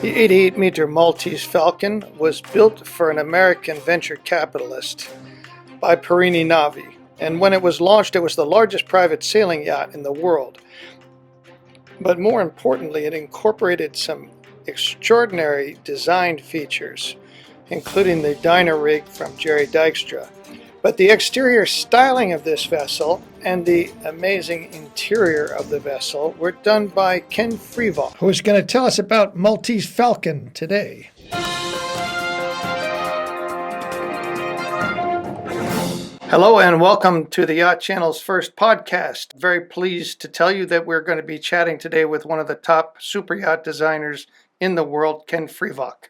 The 88-meter Maltese Falcon was built for an American venture capitalist by Perini Navi, and when it was launched, it was the largest private sailing yacht in the world. But more importantly, it incorporated some extraordinary design features, including the DynaRig from Dykstra. But the exterior styling of this vessel and the amazing interior of the vessel were done by Ken Freivokh, who is going to tell us about Maltese Falcon today. Hello and welcome to the Yacht Channel's first podcast. Very pleased to tell you that we're going to be chatting today with one of the top super yacht designers in the world, Ken Freivokh.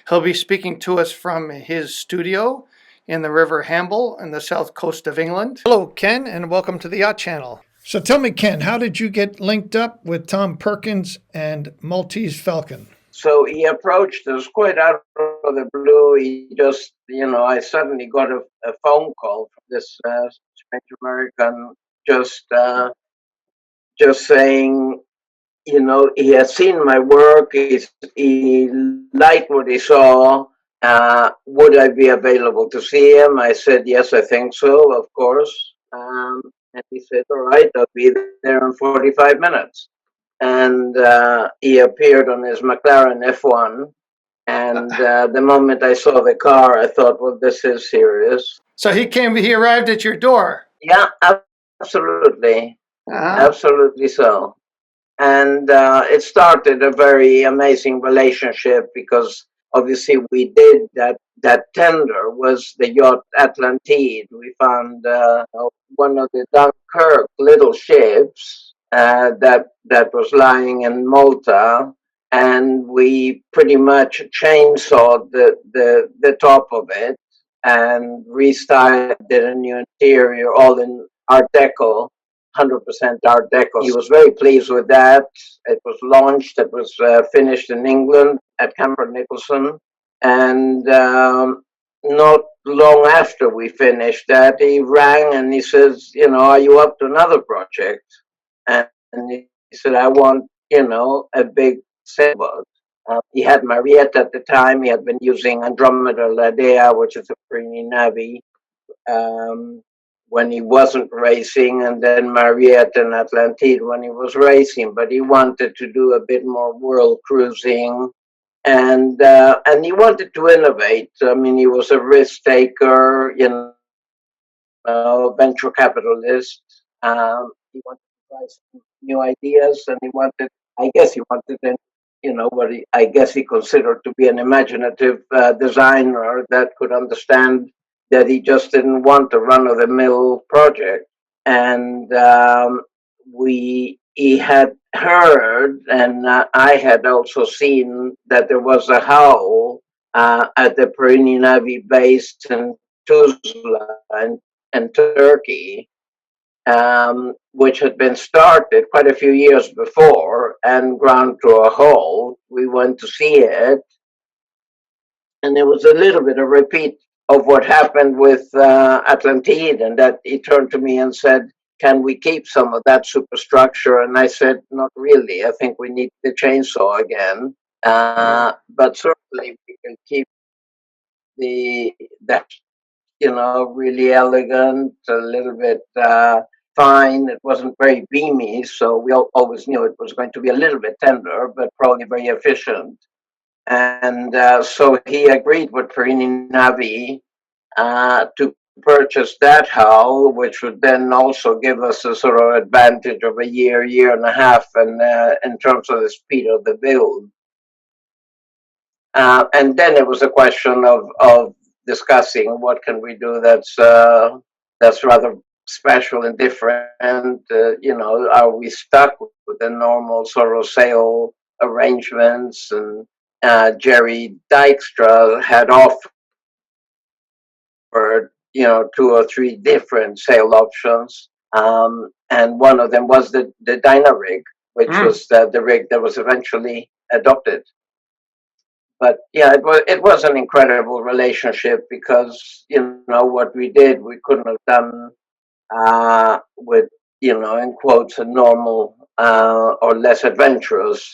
He'll be speaking to us from his studio in the River Hamble on the south coast of England. Hello, Ken, and welcome to the Yacht Channel. So tell me, Ken, how did you get linked up with Tom Perkins and Maltese Falcon? So he approached us quite out of the blue. He just, I suddenly got a phone call from this strange American just saying, he had seen my work. He liked what he saw. Would I be available to see him? I said, yes, I think so, of course. And he said, all right, I'll be there in 45 minutes. And he appeared on his McLaren F1. And the moment I saw the car, I thought, well, this is serious. So he arrived at your door? Yeah, absolutely. Absolutely so. And it started a very amazing relationship because obviously we did that tender was the yacht Atlantide. We found one of the Dunkirk little ships that was lying in Malta, and we pretty much chainsawed the top of it and restyled it, a new interior, all in Art Deco. 100% Art Deco. He was very pleased with that. It was launched. It was finished in England at Camper Nicholson. And not long after we finished that, he rang and he says, are you up to another project? And he said, I want, a big sailboat. He had Mariette at the time. He had been using Andromeda Ladea, which is a Perini Navi, when he wasn't racing, and then Mariette and Atlantide when he was racing. But he wanted to do a bit more world cruising, and he wanted to innovate. I mean, he was a risk taker, venture capitalist. He wanted to try some new ideas, and what he considered to be an imaginative designer that could understand that he just didn't want a run-of-the-mill project. And he had heard, and I had also seen that there was a hull at the Perini Navi based in Tuzla in Turkey, which had been started quite a few years before and ground to a halt. We went to see it, and it was a little bit of repeat of what happened with Atlantide, and that he turned to me and said, can we keep some of that superstructure? And I said, not really. I think we need the chainsaw again. But certainly we can keep that really elegant, a little bit fine. It wasn't very beamy, so we always knew it was going to be a little bit tender, but probably very efficient. And so he agreed with Perini Navi to purchase that hull, which would then also give us a sort of advantage of a year and a half, and in terms of the speed of the build. And then it was a question of discussing what can we do that's rather special and different. Are we stuck with the normal sort of sail arrangements? And Jerry Dykstra had offered, 2 or 3 different sail options, and one of them was the DynaRig, which was the rig that was eventually adopted. But yeah, it was an incredible relationship because what we did we couldn't have done with in quotes a normal or less adventurous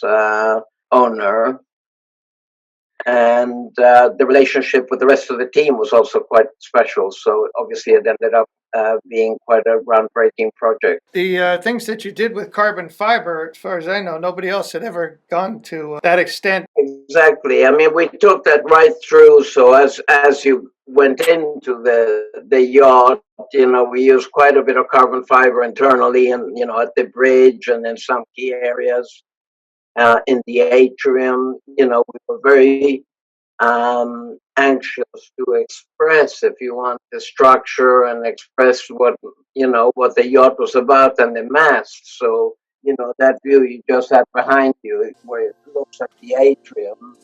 owner. And the relationship with the rest of the team was also quite special. So obviously it ended up being quite a groundbreaking project. The things that you did with carbon fiber, as far as I know, nobody else had ever gone to that extent. Exactly. I mean, we took that right through. So as you went into the yacht, we used quite a bit of carbon fiber internally, and at the bridge and in some key areas in the atrium. We were very anxious to express, if you want, the structure and express what the yacht was about and the mast. So that view you just had behind you, where it looks at the atrium.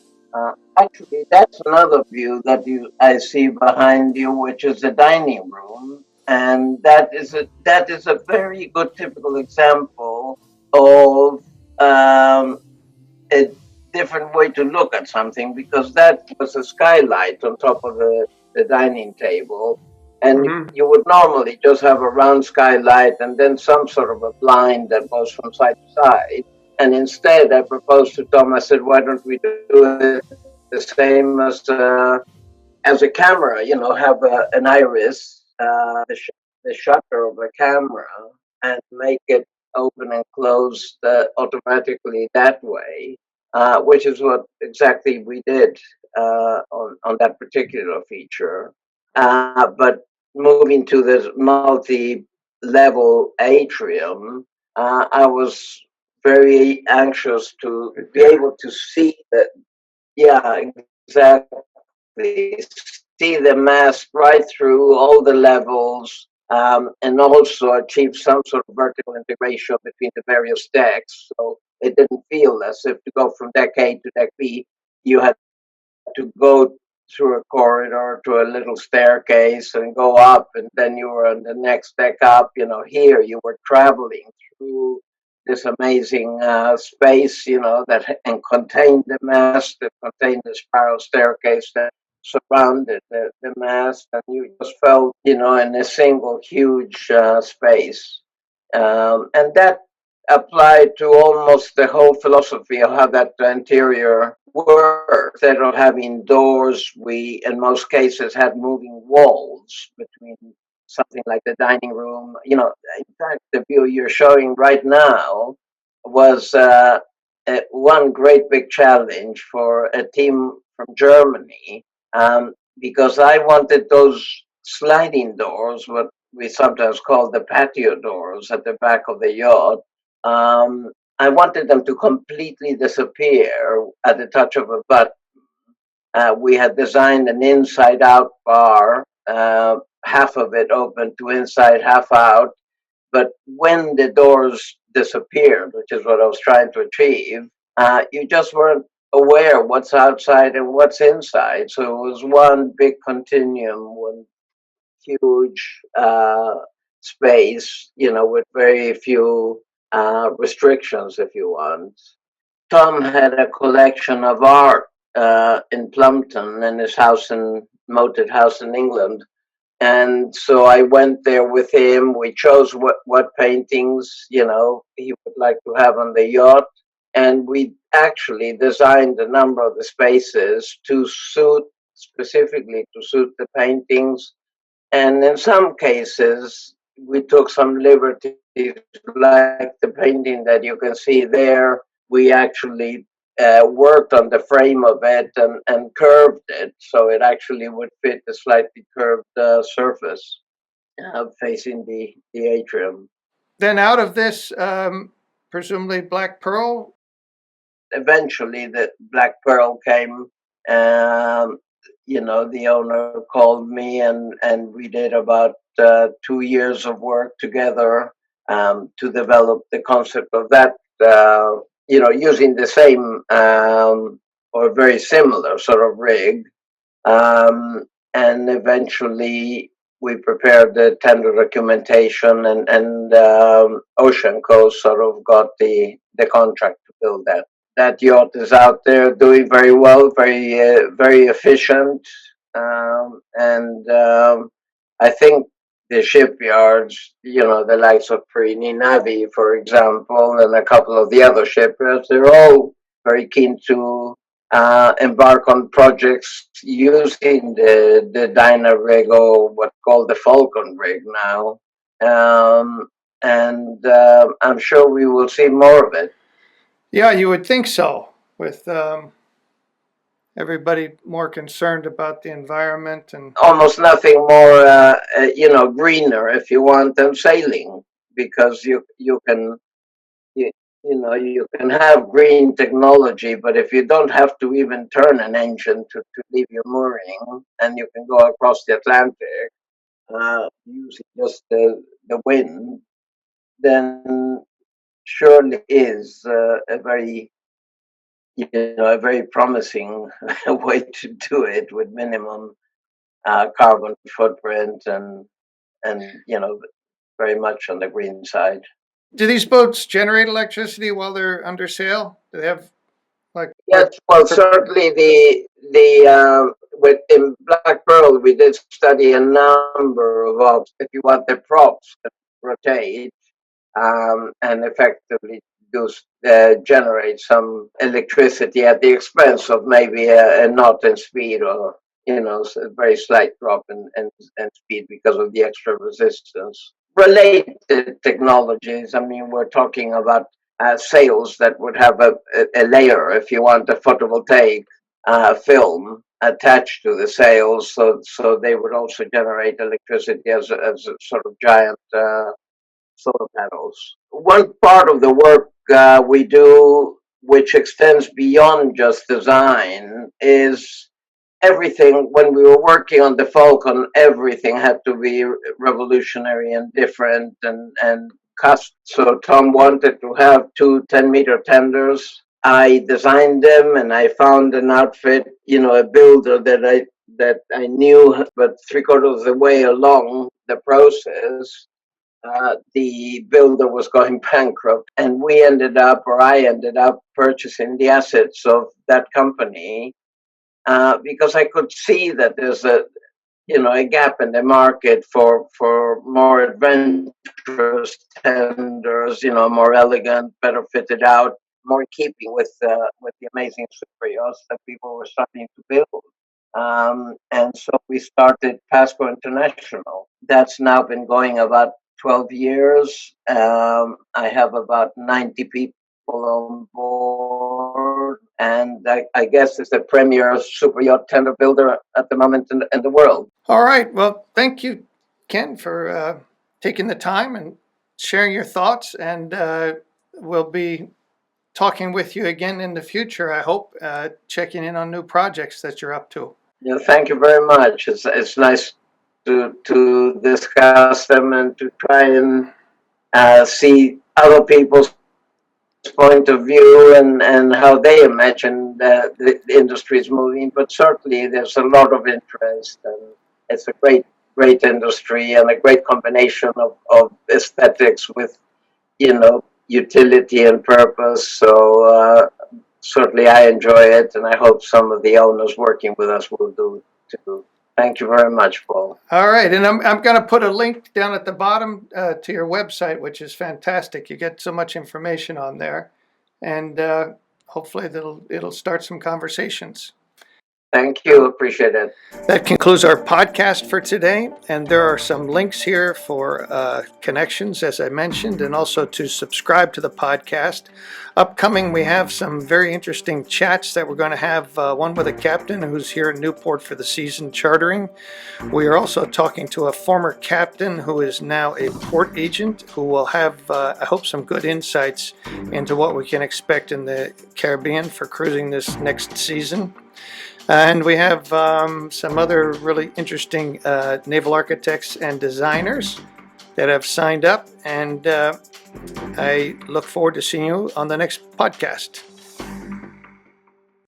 Actually, that's another view that I see behind you, which is the dining room, and that is a very good typical example of a different way to look at something, because that was a skylight on top of the dining table. And you would normally just have a round skylight and then some sort of a blind that goes from side to side. And instead, I proposed to Tom, I said, why don't we do it the same as a camera, have an iris, the shutter of a camera, and make it open and close automatically that way, which is what exactly we did on that particular feature. But moving to this multi-level atrium, I was very anxious to be able to see that. Yeah, exactly. See the mast right through all the levels, and also achieve some sort of vertical integration between the various decks. So it didn't feel as if to go from deck A to deck B, you had to go through a corridor to a little staircase and go up, and then you were on the next deck up. Here you were traveling through this amazing space, that and contained the mast, that contained the spiral staircase that surrounded the mast, and you just felt, in a single huge space. And that applied to almost the whole philosophy of how that interior works. Instead of having doors, we, in most cases, had moving walls between something like the dining room. In fact, the view you're showing right now was one great big challenge for a team from Germany, because I wanted those sliding doors, what we sometimes call the patio doors at the back of the yacht. I wanted them to completely disappear at the touch of a button. We had designed an inside-out bar, half of it open to inside, half out. But when the doors disappeared, which is what I was trying to achieve, you just weren't aware what's outside and what's inside. So it was one big continuum, one huge space, with very few restrictions, if you want. Tom had a collection of art in Plumpton, in his house in Moated House in England. And so I went there with him. We chose what paintings, he would like to have on the yacht. And we actually designed a number of the spaces specifically to suit the paintings. And in some cases, we took some liberties, like the painting that you can see there. We actually worked on the frame of it and curved it so it actually would fit the slightly curved surface facing the atrium. Then out of this, presumably Black Pearl? Eventually, the Black Pearl came. The owner called me, and we did about 2 years of work together to develop the concept of that, using the same or very similar sort of rig. And eventually we prepared the tender documentation, and Oceanco sort of got the contract to build that. That yacht is out there doing very well, very efficient, and I think the shipyards, the likes of Perini Navi, for example, and a couple of the other shipyards, they're all very keen to embark on projects using the DynaRig, or what's called the Falcon rig now. And I'm sure we will see more of it. Yeah, you would think so, with everybody more concerned about the environment and almost nothing more, greener, if you want, than sailing, because you can you can have green technology, but if you don't have to even turn an engine to leave your mooring, and you can go across the Atlantic using just the wind, then surely is a very promising way to do it with minimum carbon footprint and very much on the green side. do these boats generate electricity while they're under sail? Do they have Yes, well, certainly in Black Pearl we did study a number of if you want the props that rotate and effectively do generate some electricity at the expense of maybe a knot in speed, or a very slight drop in speed because of the extra resistance. Related technologies, I mean, we're talking about sails that would have a layer, if you want, a photovoltaic film attached to the sails, so they would also generate electricity as a sort of giant solar panels. One part of the work we do, which extends beyond just design, is everything. When we were working on the Falcon, everything had to be revolutionary and different and custom. So Tom wanted to have two 10-meter tenders. I designed them, and I found an outfit, a builder that I knew, but 3/4 of the way along the process, the builder was going bankrupt, and I ended up purchasing the assets of that company because I could see that there's a gap in the market for more adventurous tenders, more elegant, better fitted out, more in keeping with the amazing super yachts that people were starting to build. And so we started Pasco International. That's now been going about 12 years. I have about 90 people on board, and I guess it's the premier super yacht tender builder at the moment in the world. All right. Well, thank you, Ken, for taking the time and sharing your thoughts, and we'll be talking with you again in the future, I hope, checking in on new projects that you're up to. Yeah, thank you very much. It's nice to discuss them and to try and see other people's point of view and how they imagine the industry is moving. But certainly there's a lot of interest, and it's a great industry and a great combination of aesthetics with utility and purpose. So certainly I enjoy it, and I hope some of the owners working with us will do too. Thank you very much, Paul. All right, and I'm going to put a link down at the bottom to your website, which is fantastic. You get so much information on there, and hopefully it'll start some conversations. Thank you. Appreciate it. That concludes our podcast for today. And there are some links here for connections, as I mentioned, and also to subscribe to the podcast. Upcoming, we have some very interesting chats that we're going to have. One with a captain who's here in Newport for the season chartering. We are also talking to a former captain who is now a port agent, who will have, I hope, some good insights into what we can expect in the Caribbean for cruising this next season. And we have some other really interesting naval architects and designers that have signed up. And I look forward to seeing you on the next podcast.